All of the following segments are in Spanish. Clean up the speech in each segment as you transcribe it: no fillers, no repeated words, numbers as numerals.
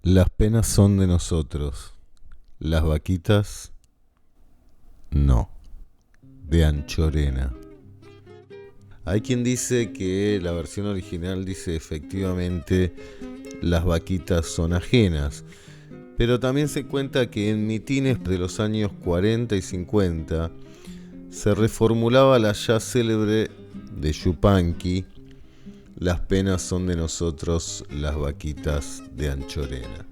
Las penas son de nosotros, las vaquitas no. De Anchorena. Hay quien dice que la versión original dice efectivamente las vaquitas son ajenas, pero también se cuenta que en mitines de los años 40 y 50 se reformulaba la ya célebre de Yupanqui: las penas son de nosotros, las vaquitas de Anchorena.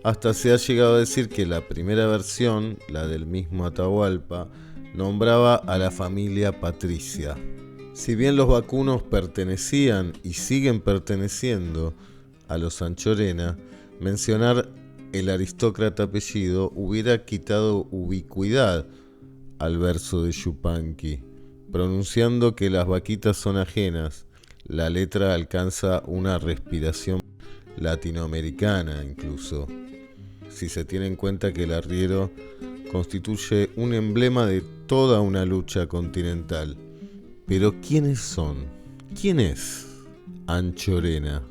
Hasta se ha llegado a decir que la primera versión, la del mismo Atahualpa, nombraba a la familia Patricia. Si bien los vacunos pertenecían y siguen perteneciendo a los Anchorena, mencionar el aristócrata apellido hubiera quitado ubicuidad al verso de Yupanqui. Pronunciando que las vaquitas son ajenas, la letra alcanza una respiración latinoamericana incluso, si se tiene en cuenta que el arriero constituye un emblema de toda una lucha continental. Pero ¿quiénes son? ¿Quién es Anchorena?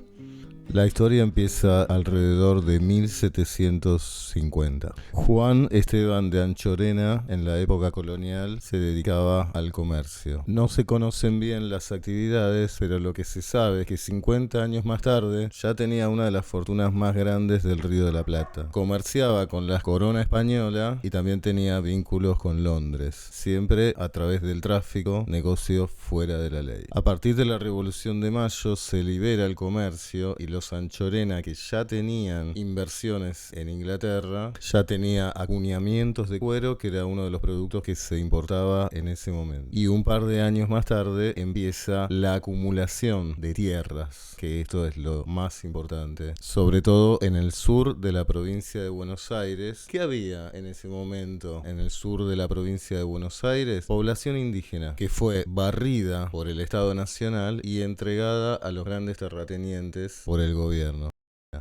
La historia empieza alrededor de 1750. Juan Esteban de Anchorena, en la época colonial, se dedicaba al comercio. No se conocen bien las actividades, pero lo que se sabe es que 50 años más tarde ya tenía una de las fortunas más grandes del Río de la Plata. Comerciaba con la corona española y también tenía vínculos con Londres, siempre a través del tráfico, negocio fuera de la ley. A partir de la Revolución de Mayo se libera el comercio y los Anchorena, que ya tenían inversiones en Inglaterra, ya tenía acuñamientos de cuero, que era uno de los productos que se importaba en ese momento. Y un par de años más tarde empieza la acumulación de tierras, que esto es lo más importante, sobre todo en el sur de la provincia de Buenos Aires. ¿Qué había en ese momento en el sur de la provincia de Buenos Aires? Población indígena, que fue barrida por el Estado Nacional y entregada a los grandes terratenientes por el gobierno.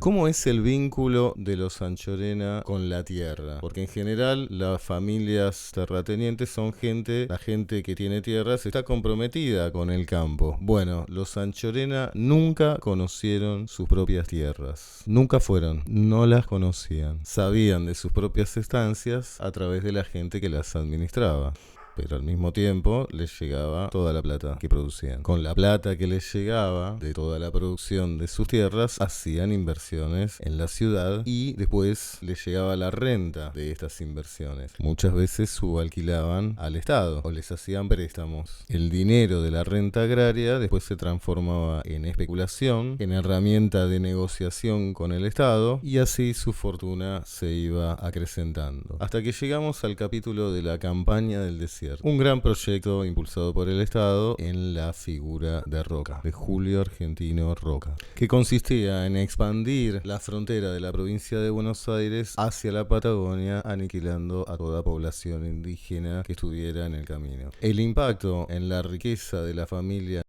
¿Cómo es el vínculo de los Anchorena con la tierra? Porque en general las familias terratenientes son la gente que tiene tierras está comprometida con el campo. Bueno, los Anchorena nunca conocieron sus propias tierras. Nunca fueron, no las conocían. Sabían de sus propias estancias a través de la gente que las administraba. Pero al mismo tiempo les llegaba toda la plata que producían. Con la plata que les llegaba de toda la producción de sus tierras, hacían inversiones en la ciudad y después les llegaba la renta de estas inversiones. Muchas veces subalquilaban al Estado o les hacían préstamos. El dinero de la renta agraria después se transformaba en especulación, en herramienta de negociación con el Estado, y así su fortuna se iba acrecentando. Hasta que llegamos al capítulo de la campaña del desierto. Un gran proyecto impulsado por el Estado en la figura de Roca, de Julio Argentino Roca, que consistía en expandir la frontera de la provincia de Buenos Aires hacia la Patagonia, aniquilando a toda población indígena que estuviera en el camino. El impacto en la riqueza de la familia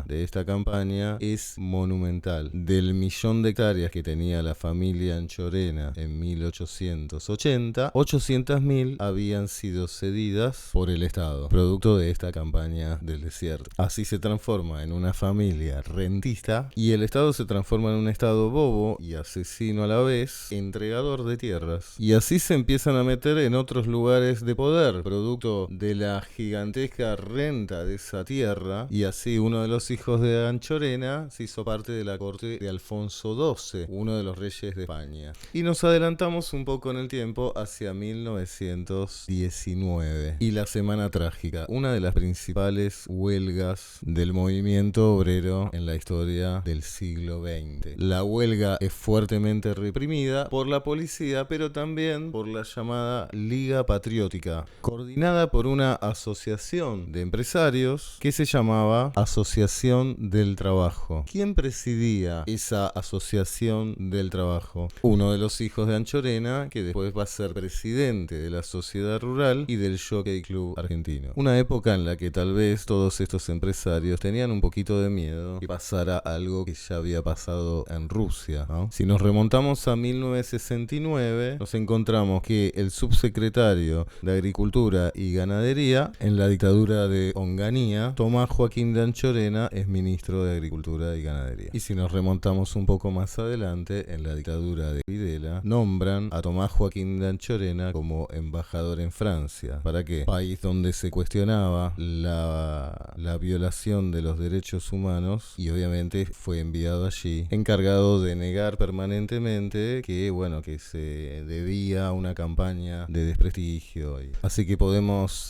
de esta campaña es monumental. Del 1.000.000 de hectáreas que tenía la familia Anchorena en 1880, 800.000 habían sido cedidas por el Estado, producto de esta campaña del desierto. Así se transforma en una familia rentista y el Estado se transforma en un Estado bobo y asesino a la vez, entregador de tierras. Y así se empiezan a meter en otros lugares de poder, producto de la gigantesca renta de esa tierra, y así uno de los hijos de Anchorena se hizo parte de la corte de Alfonso XII, uno de los reyes de España. Y nos adelantamos un poco en el tiempo hacia 1919 y la Semana Trágica, una de las principales huelgas del movimiento obrero en la historia del siglo XX. La huelga es fuertemente reprimida por la policía, pero también por la llamada Liga Patriótica, coordinada por una asociación de empresarios que se llamaba Asociación del Trabajo. ¿Quién presidía esa Asociación del Trabajo? Uno de los hijos de Anchorena, que después va a ser presidente de la Sociedad Rural y del Jockey Club Argentino. Una época en la que tal vez todos estos empresarios tenían un poquito de miedo que pasara algo que ya había pasado en Rusia, ¿no? Si nos remontamos a 1969, nos encontramos que el subsecretario de Agricultura y Ganadería en la dictadura de Onganía, Tomás Joaquín de Anchorena, Anchorena es ministro de Agricultura y Ganadería. Y si nos remontamos un poco más adelante, en la dictadura de Videla, nombran a Tomás Joaquín de Anchorena como embajador en Francia. ¿Para qué? País donde se cuestionaba la violación de los derechos humanos, y obviamente fue enviado allí, encargado de negar permanentemente que se debía a una campaña de desprestigio. Así que podemos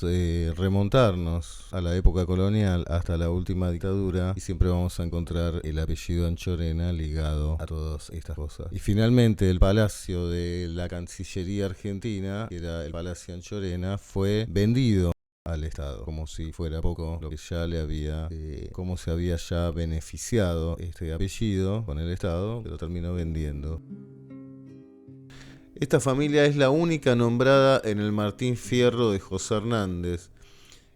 remontarnos a la época colonial hasta la última dictadura y siempre vamos a encontrar el apellido Anchorena ligado a todas estas cosas. Y finalmente el palacio de la Cancillería Argentina, que era el Palacio Anchorena, fue vendido al Estado, como si fuera poco lo que ya le había, cómo se había ya beneficiado este apellido con el Estado, que lo terminó vendiendo. Esta familia es la única nombrada en el Martín Fierro de José Hernández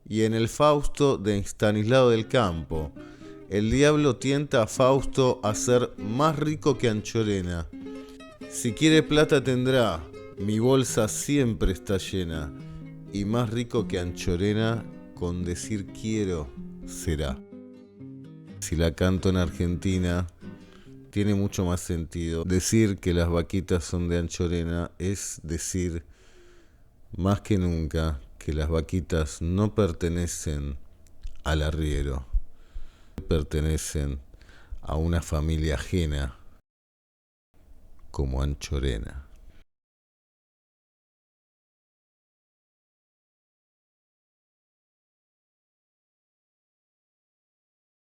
y en el Fausto de Estanislao del Campo. El diablo tienta a Fausto a ser más rico que Anchorena. Si quiere plata tendrá, mi bolsa siempre está llena, y más rico que Anchorena, con decir quiero, será. Si la canto en Argentina, tiene mucho más sentido. Decir que las vaquitas son de Anchorena es decir, más que nunca, que las vaquitas no pertenecen al arriero, pertenecen a una familia ajena como Anchorena.